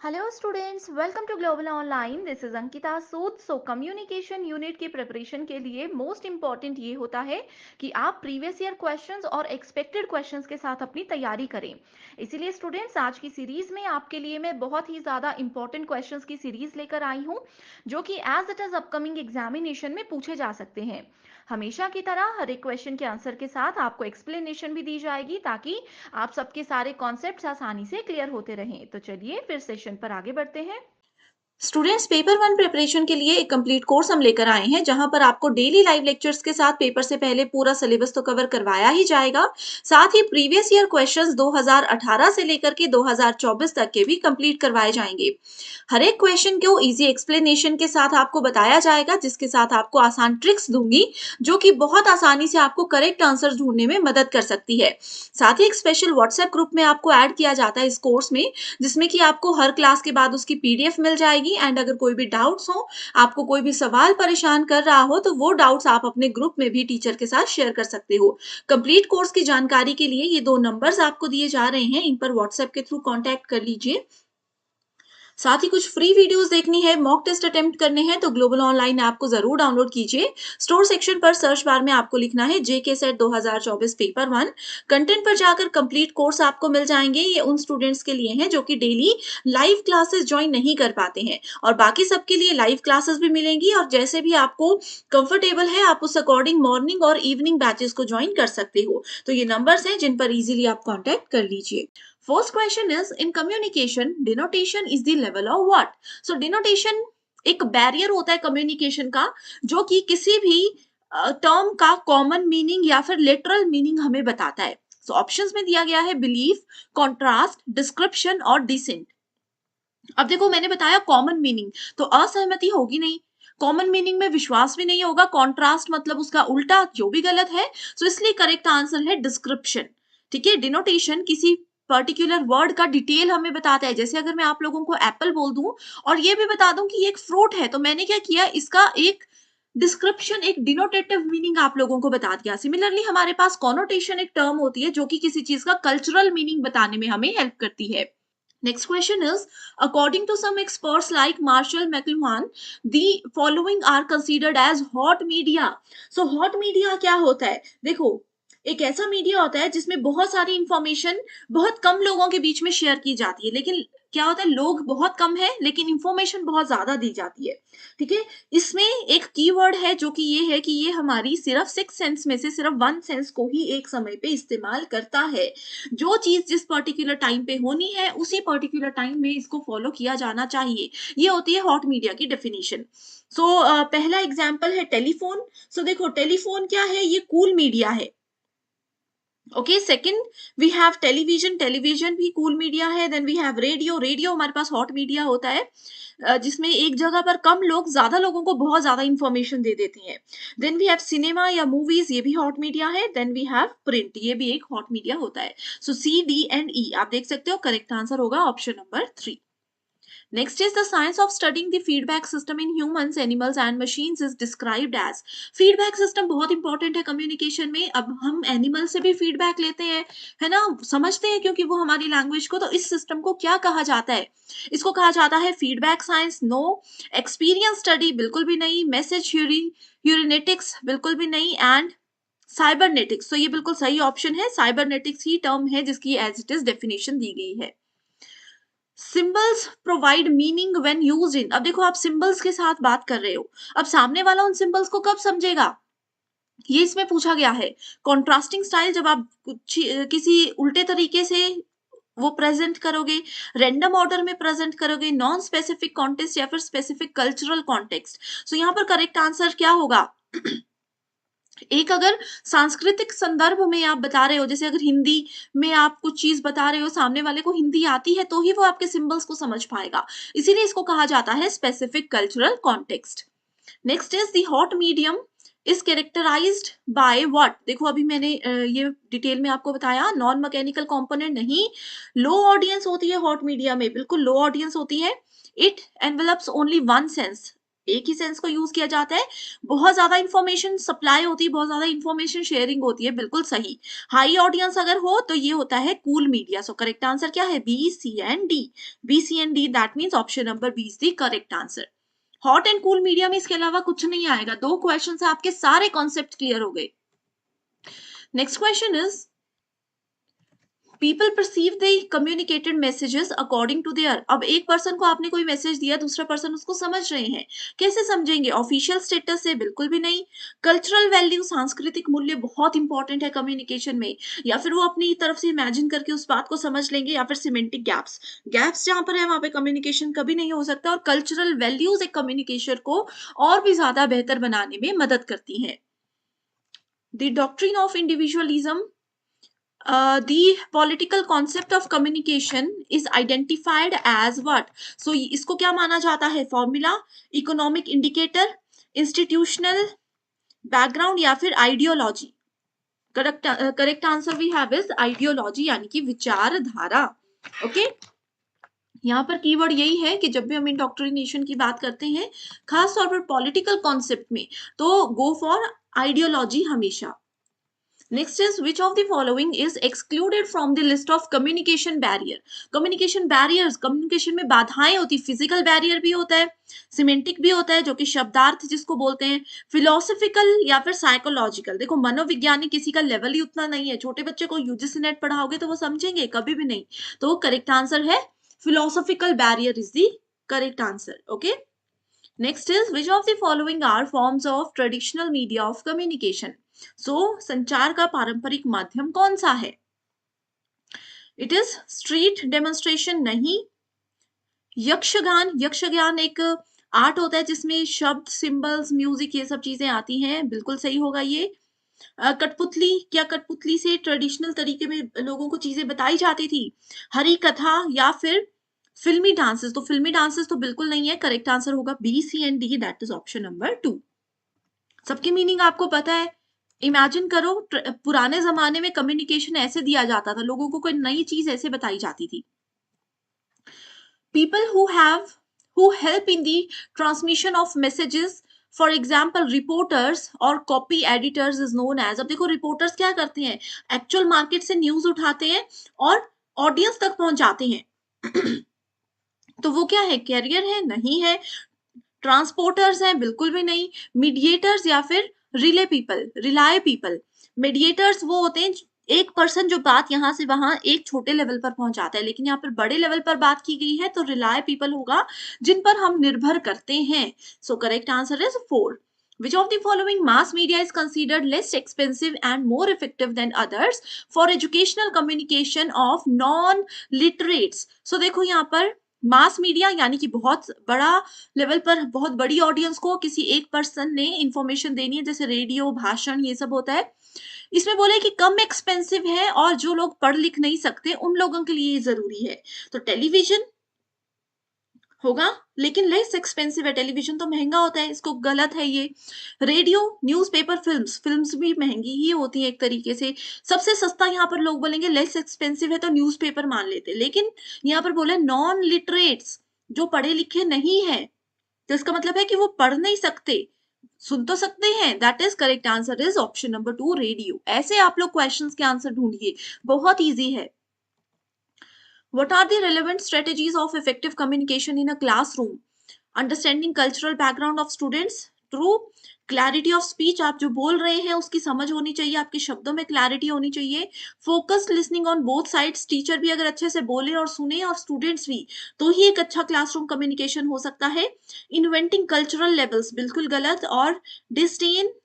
Hello students, welcome to global online. This is Ankita Sood. So communication unit की preparation के लिए most important ये होता है कि आप प्रीवियस ईयर क्वेश्चंस और एक्सपेक्टेड क्वेश्चंस के साथ अपनी तैयारी करें। इसीलिए स्टूडेंट्स, आज की सीरीज में आपके लिए मैं बहुत ही ज़्यादा इंपॉर्टेंट क्वेश्चंस की सीरीज लेकर आई हूँ, जो कि as it is upcoming examination में पूछे जा सकते हैं। हमेशा की तरह हर एक क्वेश्चन के आंसर के साथ आपको एक्सप्लेनेशन भी दी जाएगी, ताकि आप सबके सारे कॉन्सेप्ट्स आसानी से क्लियर होते रहें। तो चलिए फिर सेशन पर आगे बढ़ते हैं। स्टूडेंट्स, पेपर वन प्रिपरेशन के लिए एक कंप्लीट कोर्स हम लेकर आए हैं, जहां पर आपको डेली लाइव लेक्चर्स के साथ पेपर से पहले पूरा सिलेबस तो कवर करवाया ही जाएगा। साथ ही प्रीवियस ईयर क्वेश्चंस 2018 से लेकर के 2024 तक के भी कंप्लीट करवाए जाएंगे। हर एक क्वेश्चन को इजी एक्सप्लेनेशन के साथ आपको बताया जाएगा, जिसके साथ आपको आसान ट्रिक्स दूंगी, जो कि बहुत आसानी से आपको करेक्ट आंसर ढूंढने में मदद कर सकती है। साथ ही एक स्पेशल व्हाट्सएप ग्रुप में आपको ऐड किया जाता है इस कोर्स में, जिसमें कि आपको हर क्लास के बाद उसकी पीडीएफ मिल जाएगी। एंड अगर कोई भी डाउट्स हो, आपको कोई भी सवाल परेशान कर रहा हो, तो वो डाउट्स आप अपने ग्रुप में भी टीचर के साथ शेयर कर सकते हो। कंप्लीट कोर्स की जानकारी के लिए ये 2 नंबर्स आपको दिए जा रहे हैं, इन पर व्हाट्सएप के थ्रू कांटेक्ट कर लीजिए। साथ ही कुछ फ्री वीडियोस देखनी है, मॉक टेस्ट अटेम्प्ट करने हैं, तो ग्लोबल ऑनलाइन ऐप को जरूर डाउनलोड कीजिए। स्टोर सेक्शन पर सर्च बार में आपको लिखना है जेके सेट 2024 पेपर वन। कंटेंट पर जाकर कंप्लीट कोर्स आपको मिल जाएंगे। ये उन स्टूडेंट्स के लिए हैं जो कि डेली लाइव क्लासेस ज्वाइन नहीं कर पाते हैं, और बाकी सबके लिए लाइव क्लासेस भी मिलेंगी। और जैसे भी आपको कंफर्टेबल है, आप उस अकॉर्डिंग मॉर्निंग और इवनिंग बैचेस को ज्वाइन कर सकते हो। तो ये नंबर्स हैं जिन पर इजीली आप कॉन्टेक्ट कर लीजिए। First question is, in communication, denotation is the level of what? So denotation एक बैरियर होता है कम्युनिकेशन का, जो कि किसी भी टर्म का कॉमन मीनिंग या फिर लिटरल मीनिंग हमें बताता है। सो ऑप्शंस में दिया गया है बिलीफ, कॉन्ट्रास्ट, डिस्क्रिप्शन और डिसेंट। अब देखो, मैंने बताया कॉमन मीनिंग, तो असहमति होगी नहीं। कॉमन मीनिंग में विश्वास भी नहीं होगा। कॉन्ट्रास्ट मतलब उसका उल्टा, जो भी गलत है। तो इसलिए करेक्ट आंसर है डिस्क्रिप्शन। ठीक है, डिनोटेशन किसी पर्टिकुलर वर्ड का डिटेल हमें बताता है। जैसे अगर मैं आप लोगों को एप्पल बोल दूं और ये भी बता दूं कि ये एक फ्रूट है, तो मैंने क्या किया, इसका एक डिस्क्रिप्शन, एक डिनोटेटिव मीनिंग आप लोगों को बता दिया। सिमिलरली हमारे पास कॉनोटेशन एक टर्म होती है, जो कि किसी चीज का कल्चरल मीनिंग बताने में हमें हेल्प करती है। Next question is, according to some experts like Marshall McLuhan, the following are considered as hot media. So hot media क्या होता है? देखो, एक ऐसा मीडिया होता है जिसमें बहुत सारी इंफॉर्मेशन बहुत कम लोगों के बीच में शेयर की जाती है, लेकिन क्या होता है, लोग बहुत कम है लेकिन इंफॉर्मेशन बहुत ज्यादा दी जाती है। ठीक है, इसमें एक कीवर्ड है जो कि ये है कि ये हमारी सिर्फ 6 सेंस में से सिर्फ 1 सेंस को ही एक समय पे इस्तेमाल करता है। जो चीज जिस पर्टिकुलर टाइम पे होनी है, उसी पर्टिकुलर टाइम में इसको फॉलो किया जाना चाहिए। ये होती है हॉट मीडिया की डेफिनेशन। सो पहला एग्जाम्पल है टेलीफोन। सो देखो, टेलीफोन क्या है, ये कूल मीडिया है। Okay, second we have television. Television भी कूल मीडिया है। Then we have radio. Radio हमारे पास हॉट मीडिया होता है, जिसमें एक जगह पर कम लोग ज्यादा लोगों को बहुत ज्यादा इंफॉर्मेशन दे देते हैं। देन वी हैव सिनेमा या मूवीज, ये भी हॉट मीडिया है। देन वी हैव प्रिंट, ये भी एक हॉट मीडिया होता है। सो सी, डी एंड ई आप देख सकते हो, करेक्ट आंसर होगा option number 3। Next is the science of studying the feedback system in humans, animals and machines is described as। feedback system बहुत इंपॉर्टेंट है कम्युनिकेशन में। अब हम एनिमल से भी फीडबैक लेते हैं, है ना, समझते हैं क्योंकि वो हमारी लैंग्वेज को। तो इस सिस्टम को क्या कहा जाता है? इसको कहा जाता है feedback science. No. Experience study, बिल्कुल भी नहीं। मैसेज ह्यूरिनेटिक्स, बिल्कुल भी नहीं। एंड साइबरनेटिक्स, तो ये बिल्कुल सही ऑप्शन है। साइबरनेटिक्स ही टर्म है जिसकी एज इट इज डेफिनेशन दी गई है। Symbols provide meaning when used in. अब देखो, आप सिंबल्स के साथ बात कर रहे हो, अब सामने वाला उन सिंबल्स को कब समझेगा, ये इसमें पूछा गया है। कॉन्ट्रास्टिंग स्टाइल, जब आप किसी उल्टे तरीके से वो प्रेजेंट करोगे। रैंडम ऑर्डर में प्रेजेंट करोगे। नॉन स्पेसिफिक कॉन्टेक्स्ट या फिर स्पेसिफिक कल्चरल कॉन्टेक्स्ट। सो यहाँ पर करेक्ट आंसर क्या होगा? एक अगर सांस्कृतिक संदर्भ में आप बता रहे हो, जैसे अगर हिंदी में आप कुछ चीज बता रहे हो, सामने वाले को हिंदी आती है, तो ही वो आपके सिंबल्स को समझ पाएगा। इसीलिए इसको कहा जाता है specific cultural context. Next is the hot medium is characterized by what. देखो, अभी मैंने ये डिटेल में आपको बताया, नॉन मैकेनिकल कंपोनेंट नहीं। लो ऑडियंस होती है हॉट मीडिया में, बिल्कुल लो ऑडियंस होती है। It envelopes only one sense, एक ही सेंस को यूज किया जाता है। बहुत ज्यादा इंफॉर्मेशन सप्लाई होती है, बहुत ज्यादा इंफॉर्मेशन शेयरिंग होती है, बिल्कुल सही। हाई ऑडियंस अगर हो तो ये होता है cool media. So correct answer क्या है? B, C and D. B, C and D, that means option number B is the correct answer. Hot and cool media में इसके अलावा कुछ नहीं आएगा। 2 क्वेश्चन से आपके सारे कॉन्सेप्ट क्लियर हो गए। Next question is people perceive the communicated messages according to their. अब एक पर्सन को आपने कोई मैसेज दिया, दूसरा पर्सन उसको समझ रहे हैं, कैसे समझेंगे? ऑफिशियल स्टेटस से? बिल्कुल भी नहीं। कल्चरल वैल्यू, सांस्कृतिक मूल्य बहुत इंपॉर्टेंट है कम्युनिकेशन में, या फिर वो अपनी तरफ से इमेजिन करके उस बात को समझ लेंगे, या फिर सिमेंटिक गैप्स, गैप्स जहां पर है वहां पे कम्युनिकेशन कभी नहीं हो सकता। और कल्चरल वैल्यूज एक कम्युनिकेशन को और भी ज्यादा बेहतर बनाने में मदद करती हैं। The doctrine of individualism, the political concept of communication is identified as what? So इसको क्या माना जाता है? Formula, economic indicator, institutional background, या फिर ideology? Correct answer we have is ideology, यानी कि विचारधारा। ओके, यहाँ पर कीवर्ड यही है कि जब भी हम इंडोक्ट्रिनेशन की बात करते हैं, खास तौर पर पॉलिटिकल कॉन्सेप्ट में, तो गो फॉर आइडियोलॉजी हमेशा। Next is which of the following is excluded from the list of communication barrier? Communication barriers, communication में बाधाएं होती, physical barrier भी होता है, semantic भी होता है जो कि शब्दार्थ जिसको बोलते हैं, philosophical या फिर psychological। देखो मनोविज्ञानिक किसी का लेवल ही उतना नहीं है, छोटे बच्चे को यूजीसी नेट पढ़ाओगे तो वो समझेंगे? कभी भी नहीं। तो करेक्ट आंसर है philosophical barrier is the correct answer. Okay. Next is which of the following are forms of traditional media of communication? So संचार का पारंपरिक माध्यम कौन सा है? It is street demonstration नहीं। यक्षगान, यक्षगान एक आर्ट होता है जिसमें शब्द, सिंबल्स, म्यूजिक, ये सब चीजें आती हैं, बिल्कुल सही होगा ये। कठपुतली, क्या कठपुतली से ट्रेडिशनल तरीके में लोगों को चीजें बताई जाती थी? हरी कथा या फिर फिल्मी डांसेस? तो फिल्मी डांसेस तो बिल्कुल नहीं है, करेक्ट आंसर होगा B, C and D, that is option number 2। सबकी मीनिंग आपको पता है। इमेजिन करो पुराने जमाने में कम्युनिकेशन ऐसे दिया जाता था, लोगों को कोई नई चीज ऐसे बताई जाती थी। People who help in the transmission of messages, for example reporters और copy editors is known as। अब देखो रिपोर्टर्स क्या करते हैं? एक्चुअल मार्केट से न्यूज उठाते हैं और ऑडियंस तक पहुंचाते हैं। तो वो क्या है? कैरियर है? नहीं है। ट्रांसपोर्टर्स हैं? बिल्कुल भी नहीं। मीडिएटर्स या फिर रिलाय पीपल। मीडिएटर्स वो होते हैं एक पर्सन जो बात यहाँ से वहां एक छोटे लेवल पर पहुंचाता है, लेकिन यहाँ पर बड़े लेवल पर बात की गई है तो रिलाय पीपल होगा जिन पर हम निर्भर करते हैं। सो correct answer is 4। Which of the following mass media is considered less expensive and more effective than others for educational communication of non-literates? So देखो यहाँ पर मास मीडिया यानी कि बहुत बड़ा लेवल पर बहुत बड़ी ऑडियंस को किसी एक पर्सन ने इंफॉर्मेशन देनी है, जैसे रेडियो, भाषण, ये सब होता है। इसमें बोले कि कम एक्सपेंसिव है और जो लोग पढ़ लिख नहीं सकते उन लोगों के लिए जरूरी है, तो टेलीविजन होगा, लेकिन लेस एक्सपेंसिव है। टेलीविजन तो महंगा होता है, इसको गलत है ये। रेडियो, न्यूज़पेपर, फिल्म्स भी महंगी ही होती है एक तरीके से। सबसे सस्ता यहाँ पर लोग बोलेंगे लेस एक्सपेंसिव है तो न्यूज़पेपर मान लेते, लेकिन यहाँ पर बोले नॉन लिटरेट्स, जो पढ़े लिखे नहीं है, तो इसका मतलब है कि वो पढ़ नहीं सकते, सुन तो सकते हैं। That is correct answer is option number 2 radio. ऐसे आप लोग क्वेश्चंस के आंसर ढूंढिए, बहुत इजी है। What are the relevant strategies of effective communication in a classroom? Understanding cultural background of students. True. Clarity of speech, आप जो बोल रहे हैं उसकी समझ होनी चाहिए, आपके शब्दों में क्लैरिटी होनी चाहिए। Focused listening on both sides, teacher भी अगर अच्छे से बोले और सुने और स्टूडेंट्स भी, तो ही एक अच्छा क्लासरूम कम्युनिकेशन हो सकता है। Inventing cultural labels, बिल्कुल गलत। और disdain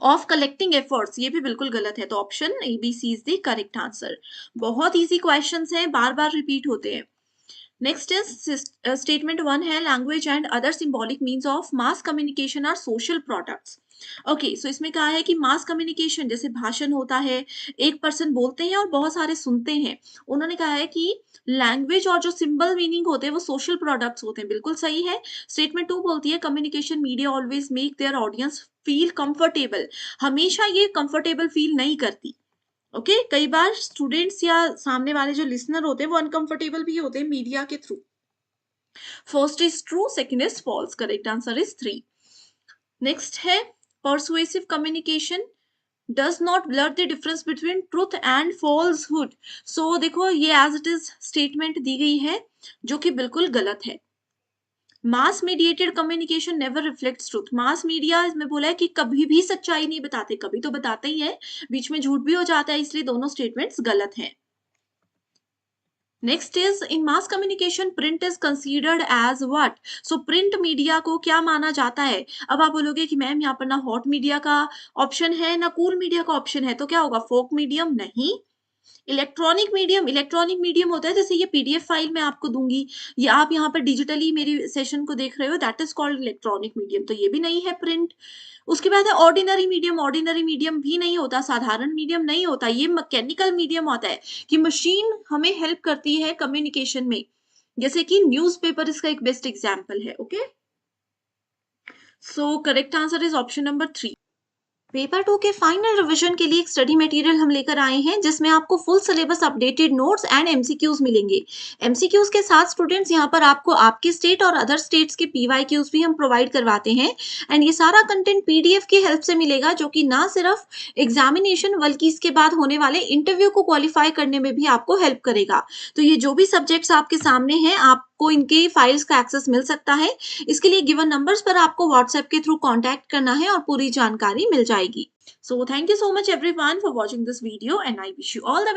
ऑफ कलेक्टिंग एफर्ट्स, ये भी बिल्कुल गलत है, तो option A B C is the correct answer. बहुत इजी क्वेश्चंस हैं, बार बार रिपीट होते हैं। नेक्स्ट इज स्टेटमेंट 1 है language and other symbolic means of mass communication are social products. Okay, so इसमें कहा है कि मास कम्युनिकेशन जैसे भाषण होता है, एक पर्सन बोलते हैं और बहुत सारे सुनते हैं। उन्होंने कहा है कि लैंग्वेज और जो सिंबल मीनिंग होते हैं वो सोशल प्रोडक्ट्स होते हैं, बिल्कुल सही है। स्टेटमेंट 2 बोलती है communication media always make their audience feel comfortable. हमेशा ये कंफर्टेबल फील नहीं करती। ओके, कई बार स्टूडेंट्स या सामने वाले जो लिसनर होते हैं वो अनकंफर्टेबल भी होते हैं मीडिया के through. First is true, second is false, correct answer is 3। Next है persuasive communication does not blur the difference between truth and falsehood. So देखो ये एज इट इज स्टेटमेंट दी गई है जो कि बिल्कुल गलत है। Mass mediated communication never reflects truth. Mass media इसमें बोला है कि कभी भी सच्चाई नहीं बताते, कभी तो बताते ही है, बीच में झूठ भी हो जाता है, इसलिए दोनों स्टेटमेंट्स गलत हैं। Next is in mass communication print is considered as what. So print media को क्या माना जाता है। अब आप बोलोगे कि मैम यहाँ पर ना हॉट मीडिया का ऑप्शन है ना कूल मीडिया का ऑप्शन है, तो क्या होगा, फोक मीडियम। नहीं, इलेक्ट्रॉनिक मीडियम, इलेक्ट्रॉनिक मीडियम होता है जैसे ये पीडीएफ फाइल मैं आपको दूंगी, ये आप यहाँ पर डिजिटली मेरी सेशन को देख रहे हो, that is called electronic medium, तो ये भी नहीं है प्रिंट। उसके बाद है ऑर्डिनरी मीडियम, ऑर्डिनरी मीडियम भी नहीं होता, साधारण मीडियम नहीं होता, ये मैकेनिकल मीडियम होता है कि मशीन हमें हेल्प करती है कम्युनिकेशन में, जैसे कि न्यूज़पेपर इसका एक बेस्ट एग्जाम्पल है। Okay, so correct answer is option number 3। Paper 2 के फाइनल रिवीजन के लिए एक स्टडी मटेरियल हम लेकर आए हैं जिसमें आपको full syllabus updated notes and MCQs मिलेंगे। एमसीक्यूज के साथ स्टूडेंट्स यहाँ पर आपको आपके स्टेट और अदर स्टेट्स के पीवाईक्यूज भी हम प्रोवाइड करवाते हैं एंड ये सारा कंटेंट पीडीएफ की हेल्प से मिलेगा जो कि ना सिर्फ एग्जामिनेशन बल्कि इसके बाद होने वाले इंटरव्यू को क्वालिफाई करने में भी आपको हेल्प करेगा। तो ये जो भी सब्जेक्ट्स आपके सामने हैं आपको इनके फाइल्स का एक्सेस मिल सकता है। इसके लिए गिवन नंबर्स पर आपको व्हाट्सएप के थ्रू कांटेक्ट करना है और पूरी जानकारी मिल जाएगी। So thank you so much everyone for watching this video and I wish you all the